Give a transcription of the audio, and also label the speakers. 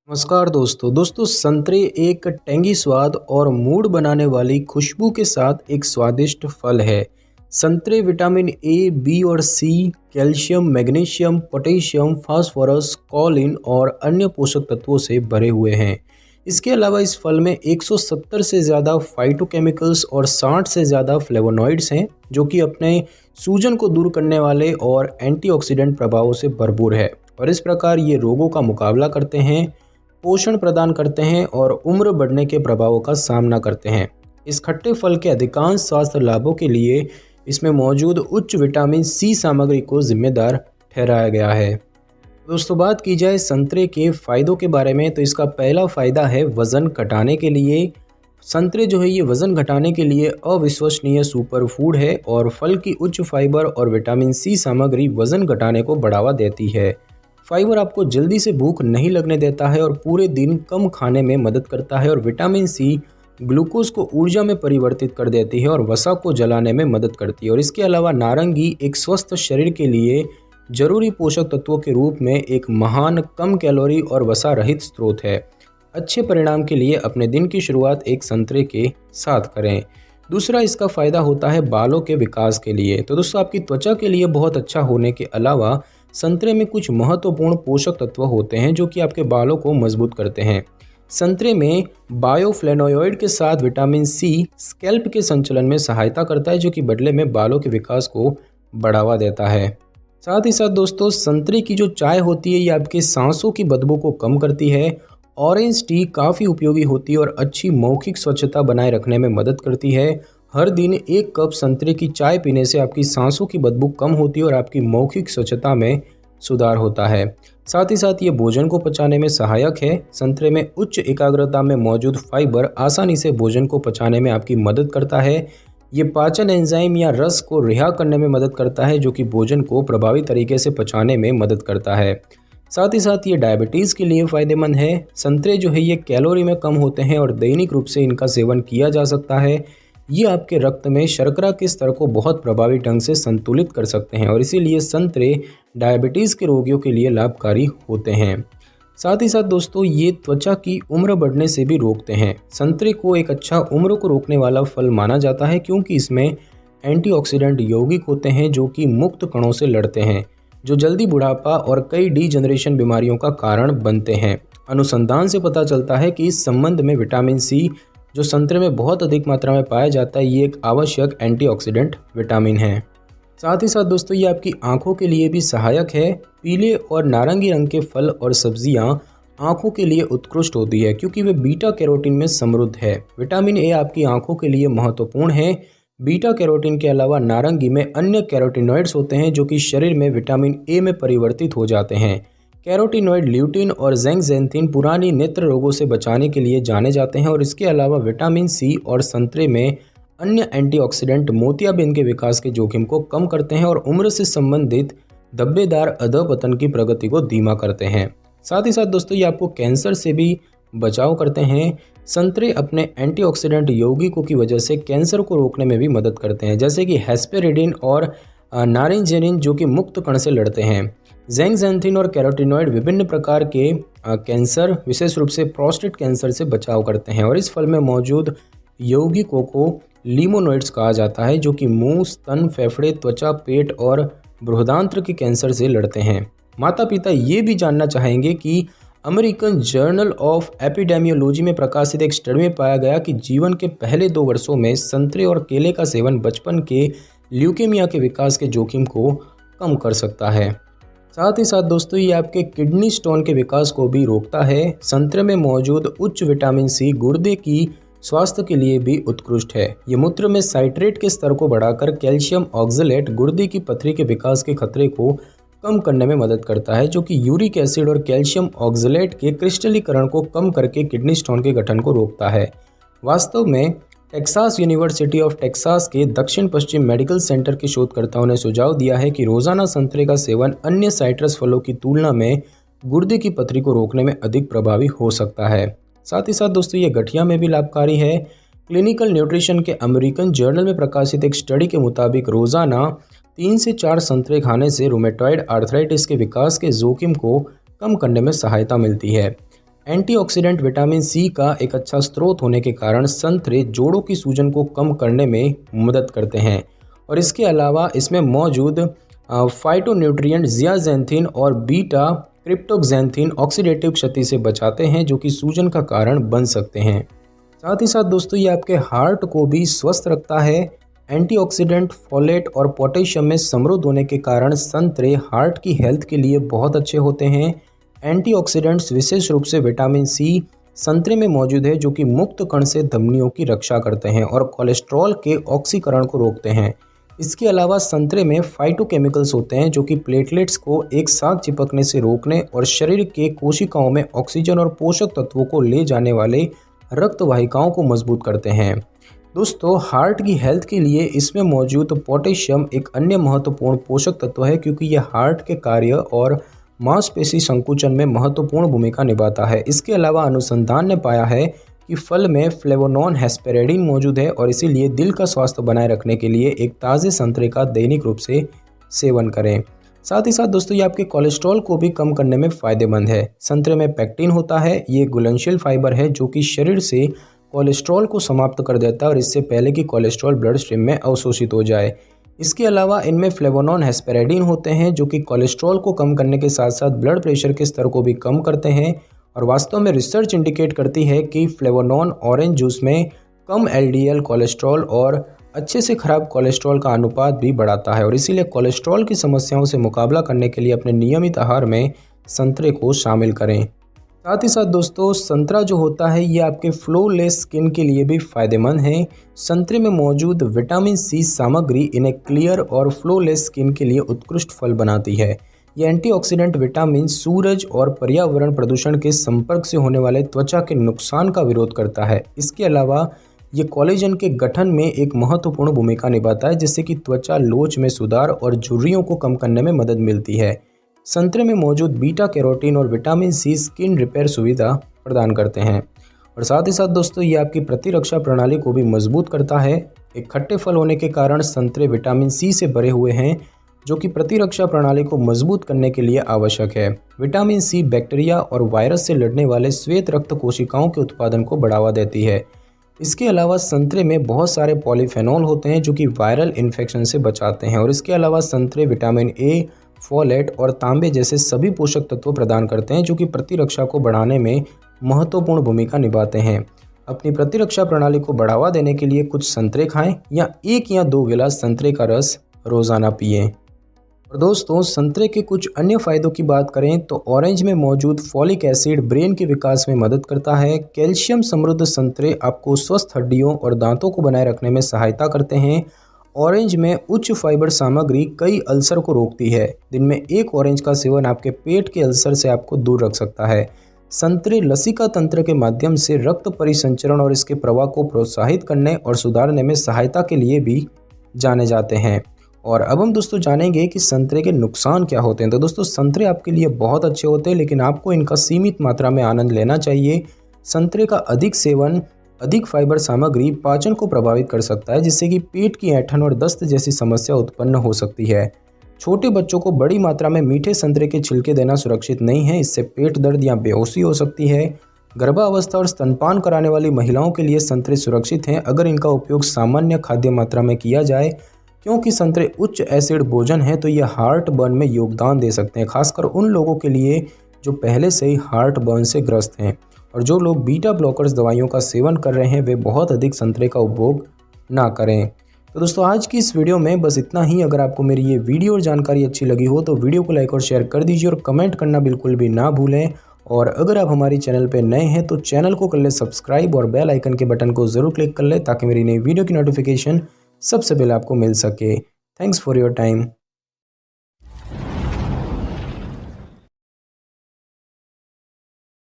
Speaker 1: नमस्कार दोस्तों संतरे एक टेंगी स्वाद और मूड बनाने वाली खुशबू के साथ एक स्वादिष्ट फल है। संतरे विटामिन ए, बी और C, calcium, magnesium, potassium, phosphorus, choline और अन्य पोषक तत्वों से भरे हुए हैं। इसके अलावा इस फल में 170 से ज़्यादा फाइटोकेमिकल्स और 60 से ज़्यादा फ्लेवोनॉइड्स हैं, जो कि अपने सूजन को दूर करने वाले और एंटीऑक्सीडेंट प्रभावों से भरपूर है और इस प्रकार ये रोगों का मुकाबला करते हैं, पोषण प्रदान करते हैं और उम्र बढ़ने के प्रभावों का सामना करते हैं। इस खट्टे फल के अधिकांश स्वास्थ्य लाभों के लिए इसमें मौजूद उच्च विटामिन सी सामग्री को जिम्मेदार ठहराया गया है। दोस्तों, बात की जाए संतरे के फ़ायदों के बारे में तो इसका पहला फ़ायदा है वज़न घटाने के लिए। संतरे जो है ये वज़न घटाने के लिए अविश्वसनीय सुपर फूड है और फल की उच्च फाइबर और विटामिन सी सामग्री वज़न घटाने को बढ़ावा देती है। फाइबर आपको जल्दी से भूख नहीं लगने देता है और पूरे दिन कम खाने में मदद करता है और विटामिन सी ग्लूकोज को ऊर्जा में परिवर्तित कर देती है और वसा को जलाने में मदद करती है। और इसके अलावा नारंगी एक स्वस्थ शरीर के लिए जरूरी पोषक तत्वों के रूप में एक महान कम कैलोरी और वसा रहित स्रोत है। अच्छे परिणाम के लिए अपने दिन की शुरुआत एक संतरे के साथ करें। दूसरा इसका फ़ायदा होता है बालों के विकास के लिए। तो दोस्तों, आपकी त्वचा के लिए बहुत अच्छा होने के अलावा संतरे में कुछ महत्वपूर्ण पोषक तत्व होते हैं जो कि आपके बालों को मजबूत करते हैं। संतरे में बायोफ्लेवोनॉइड के साथ विटामिन सी स्कैल्प के संचलन में सहायता करता है, जो कि बदले में बालों के विकास को बढ़ावा देता है। साथ ही साथ दोस्तों, संतरे की जो चाय होती है ये आपके सांसों की बदबू को कम करती है। ऑरेंज टी काफ़ी उपयोगी होती है और अच्छी मौखिक स्वच्छता बनाए रखने में मदद करती है। हर दिन एक कप संतरे की चाय पीने से आपकी सांसों की बदबू कम होती है और आपकी मौखिक स्वच्छता में सुधार होता है। साथ ही साथ ये भोजन को पचाने में सहायक है। संतरे में उच्च एकाग्रता में मौजूद फाइबर आसानी से भोजन को पचाने में आपकी मदद करता है। ये पाचन एंजाइम या रस को रिहा करने में मदद करता है, जो कि भोजन को प्रभावी तरीके से पचाने में मदद करता है। साथ ही साथ ये डायबिटीज़ के लिए फ़ायदेमंद है। संतरे जो है ये कैलोरी में कम होते हैं और दैनिक रूप से इनका सेवन किया जा सकता है। ये आपके रक्त में शर्करा के स्तर को बहुत प्रभावी ढंग से संतुलित कर सकते हैं और इसीलिए संतरे डायबिटीज़ के रोगियों के लिए लाभकारी होते हैं। साथ ही साथ दोस्तों, ये त्वचा की उम्र बढ़ने से भी रोकते हैं। संतरे को एक अच्छा उम्र को रोकने वाला फल माना जाता है क्योंकि इसमें एंटीऑक्सीडेंट यौगिक होते हैं जो कि मुक्त कणों से लड़ते हैं, जो जल्दी बुढ़ापा और कई डीजनरेशन बीमारियों का कारण बनते हैं। अनुसंधान से पता चलता है कि इस संबंध में विटामिन सी जो संतरे में बहुत अधिक मात्रा में पाया जाता है, ये एक आवश्यक एंटीऑक्सीडेंट विटामिन है। साथ ही साथ दोस्तों, ये आपकी आंखों के लिए भी सहायक है। पीले और नारंगी रंग के फल और सब्जियां आंखों के लिए उत्कृष्ट होती है क्योंकि वे बीटा कैरोटीन में समृद्ध है। विटामिन ए आपकी आंखों के लिए महत्वपूर्ण है। बीटा कैरोटीन के अलावा नारंगी में अन्य कैरोटीनॉइड्स होते हैं जो कि शरीर में विटामिन ए में परिवर्तित हो जाते हैं। कैरोटीनॉइड ल्यूटिन और ज़ेंक्सेंथिन पुरानी नेत्र रोगों से बचाने के लिए जाने जाते हैं और इसके अलावा विटामिन सी और संतरे में अन्य एंटीऑक्सीडेंट मोतियाबिंद के विकास के जोखिम को कम करते हैं और उम्र से संबंधित धब्बेदार अधःपतन की प्रगति को धीमा करते हैं। साथ ही साथ दोस्तों, ये आपको कैंसर से भी बचाव करते हैं। संतरे अपने एंटीऑक्सीडेंट यौगिकों की वजह से कैंसर को रोकने में भी मदद करते हैं, जैसे कि हेस्पेरिडिन और नारिंजेनिन जो कि मुक्त कण से लड़ते हैं। ज़ेंक्सेंथिन और कैरोटीनॉइड विभिन्न प्रकार के कैंसर, विशेष रूप से प्रोस्टेट कैंसर से बचाव करते हैं और इस फल में मौजूद यौगिकों को लिमोनॉइड्स कहा जाता है, जो कि मुंह, स्तन, फेफड़े, त्वचा, पेट और बृहदांत्र के कैंसर से लड़ते हैं। माता पिता ये भी जानना चाहेंगे कि अमेरिकन जर्नल ऑफ एपिडेमियोलॉजी में प्रकाशित एक स्टडी में पाया गया कि जीवन के पहले 2 वर्षों में संतरे और केले का सेवन बचपन के ल्यूकेमिया के विकास के जोखिम को कम कर सकता है। साथ ही साथ दोस्तों, ये आपके किडनी स्टोन के विकास को भी रोकता है। संतरे में मौजूद उच्च विटामिन सी गुर्दे की स्वास्थ्य के लिए भी उत्कृष्ट है। ये मूत्र में साइट्रेट के स्तर को बढ़ाकर कैल्शियम ऑक्सलेट गुर्दे की पथरी के विकास के खतरे को कम करने में मदद करता है, जो कि यूरिक एसिड और कैल्शियम ऑक्सलेट के क्रिस्टलीकरण को कम करके किडनी स्टोन के गठन को रोकता है। वास्तव में टेक्सास यूनिवर्सिटी ऑफ टेक्सास के दक्षिण पश्चिम मेडिकल सेंटर के शोधकर्ताओं ने सुझाव दिया है कि रोजाना संतरे का सेवन अन्य साइट्रस फलों की तुलना में गुर्दे की पथरी को रोकने में अधिक प्रभावी हो सकता है। साथ ही साथ दोस्तों, ये गठिया में भी लाभकारी है। क्लिनिकल न्यूट्रिशन के अमेरिकन जर्नल में प्रकाशित एक स्टडी के मुताबिक रोजाना 3 से 4 संतरे खाने से रूमेटॉइड आर्थराइटिस के विकास के जोखिम को कम करने में सहायता मिलती है। एंटीऑक्सीडेंट विटामिन सी का एक अच्छा स्रोत होने के कारण संतरे जोड़ों की सूजन को कम करने में मदद करते हैं। और इसके अलावा इसमें मौजूद फाइटोन्यूट्रिएंट ज़ियाज़ैंथिन और बीटा क्रिप्टोक्सैंथिन ऑक्सीडेटिव क्षति से बचाते हैं, जो कि सूजन का कारण बन सकते हैं। साथ ही साथ दोस्तों ये आपके हार्ट को भी स्वस्थ रखता है। एंटीऑक्सीडेंट, फोलेट और पोटेशियम में समृद्ध होने के कारण संतरे हार्ट की हेल्थ के लिए बहुत अच्छे होते हैं। एंटीऑक्सीडेंट्स विशेष रूप से विटामिन सी संतरे में मौजूद है, जो कि मुक्त कण से धमनियों की रक्षा करते हैं और कोलेस्ट्रॉल के ऑक्सीकरण को रोकते हैं। इसके अलावा संतरे में फाइटोकेमिकल्स होते हैं, जो कि प्लेटलेट्स को एक साथ चिपकने से रोकने और शरीर के कोशिकाओं में ऑक्सीजन और पोषक तत्वों को ले जाने वाले रक्त वाहिकाओं को मजबूत करते हैं। दोस्तों हार्ट की हेल्थ के लिए इसमें मौजूद पोटेशियम एक अन्य महत्वपूर्ण पोषक तत्व है, क्योंकि यह हार्ट के कार्य और मांसपेशी संकुचन में महत्वपूर्ण भूमिका निभाता है। इसके अलावा अनुसंधान ने पाया है कि फल में फ्लेवोनोन हेस्पेरेडिन मौजूद है और इसीलिए दिल का स्वास्थ्य बनाए रखने के लिए एक ताज़े संतरे का दैनिक रूप से सेवन करें। साथ ही साथ दोस्तों ये आपके कोलेस्ट्रॉल को भी कम करने में फ़ायदेमंद है। संतरे में पेक्टिन होता है, ये घुलनशील फाइबर है जो कि शरीर से कोलेस्ट्रॉल को समाप्त कर देता है और इससे पहले कि कोलेस्ट्रॉल ब्लड स्ट्रीम में अवशोषित हो जाए। इसके अलावा इनमें फ्लेवोनोन हेस्पेरेडिन होते हैं, जो कि कोलेस्ट्रॉल को कम करने के साथ साथ ब्लड प्रेशर के स्तर को भी कम करते हैं। और वास्तव में रिसर्च इंडिकेट करती है कि फ्लेवोनोन ऑरेंज जूस में कम एलडीएल कोलेस्ट्रॉल और अच्छे से खराब कोलेस्ट्रॉल का अनुपात भी बढ़ाता है और इसीलिए कोलेस्ट्रॉल की समस्याओं से मुकाबला करने के लिए अपने नियमित आहार में संतरे को शामिल करें। साथ ही साथ दोस्तों संतरा जो होता है ये आपके फ्लोलेस स्किन के लिए भी फ़ायदेमंद है। संतरे में मौजूद विटामिन सी सामग्री इन्हें क्लियर और फ्लोलेस स्किन के लिए उत्कृष्ट फल बनाती है। ये एंटीऑक्सीडेंट विटामिन सूरज और पर्यावरण प्रदूषण के संपर्क से होने वाले त्वचा के नुकसान का विरोध करता है। इसके अलावा ये कोलेजन के गठन में एक महत्वपूर्ण भूमिका निभाता है, जिससे कि त्वचा लोच में सुधार और झुर्रियों को कम करने में मदद मिलती है। संतरे में मौजूद बीटा कैरोटीन और विटामिन सी स्किन रिपेयर सुविधा प्रदान करते हैं और साथ ही साथ दोस्तों ये आपकी प्रतिरक्षा प्रणाली को भी मजबूत करता है। एक खट्टे फल होने के कारण संतरे विटामिन सी से भरे हुए हैं, जो कि प्रतिरक्षा प्रणाली को मजबूत करने के लिए आवश्यक है। विटामिन सी बैक्टीरिया और वायरस से लड़ने वाले श्वेत रक्त कोशिकाओं के उत्पादन को बढ़ावा देती है। इसके अलावा संतरे में बहुत सारे पॉलीफेनॉल होते हैं, जो कि वायरल इन्फेक्शन से बचाते हैं और इसके अलावा संतरे विटामिन ए, फोलेट और तांबे जैसे सभी पोषक तत्व प्रदान करते हैं, जो कि प्रतिरक्षा को बढ़ाने में महत्वपूर्ण भूमिका निभाते हैं। अपनी प्रतिरक्षा प्रणाली को बढ़ावा देने के लिए कुछ संतरे खाएं या 1 या 2 गिलास संतरे का रस रोज़ाना पिएं। और दोस्तों संतरे के कुछ अन्य फ़ायदों की बात करें तो ऑरेंज में मौजूद फॉलिक एसिड ब्रेन के विकास में मदद करता है। कैल्शियम समृद्ध संतरे आपको स्वस्थ हड्डियों और दांतों को बनाए रखने में सहायता करते हैं। ऑरेंज में उच्च फाइबर सामग्री कई अल्सर को रोकती है। दिन में 1 ऑरेंज का सेवन आपके पेट के अल्सर से आपको दूर रख सकता है। संतरे लसिका तंत्र के माध्यम से रक्त परिसंचरण और इसके प्रवाह को प्रोत्साहित करने और सुधारने में सहायता के लिए भी जाने जाते हैं। और अब हम दोस्तों जानेंगे कि संतरे के नुकसान क्या होते हैं। तो दोस्तों संतरे आपके लिए बहुत अच्छे होते हैं, लेकिन आपको इनका सीमित मात्रा में आनंद लेना चाहिए। संतरे का अधिक सेवन अधिक फाइबर सामग्री पाचन को प्रभावित कर सकता है, जिससे कि पेट की ऐंठन और दस्त जैसी समस्या उत्पन्न हो सकती है। छोटे बच्चों को बड़ी मात्रा में मीठे संतरे के छिलके देना सुरक्षित नहीं है, इससे पेट दर्द या बेहोशी हो सकती है। गर्भावस्था और स्तनपान कराने वाली महिलाओं के लिए संतरे सुरक्षित हैं अगर इनका उपयोग सामान्य खाद्य मात्रा में किया जाए, क्योंकि संतरे उच्च एसिड भोजन है तो ये हार्ट बर्न में योगदान दे सकते हैं, खासकर उन लोगों के लिए जो पहले से ही हार्ट बर्न से ग्रस्त हैं। और जो लोग बीटा ब्लॉकर्स दवाइयों का सेवन कर रहे हैं वे बहुत अधिक संतरे का उपभोग ना करें। तो दोस्तों आज की इस वीडियो में बस इतना ही। अगर आपको मेरी ये वीडियो और जानकारी अच्छी लगी हो तो वीडियो को लाइक और शेयर कर दीजिए और कमेंट करना बिल्कुल भी ना भूलें। और अगर आप हमारी चैनल पर नए हैं तो चैनल को कर ले सब्सक्राइब और बेल आइकन के बटन को ज़रूर क्लिक कर ले, ताकि मेरी नई वीडियो की नोटिफिकेशन सबसे पहले आपको मिल सके। Thanks for your time.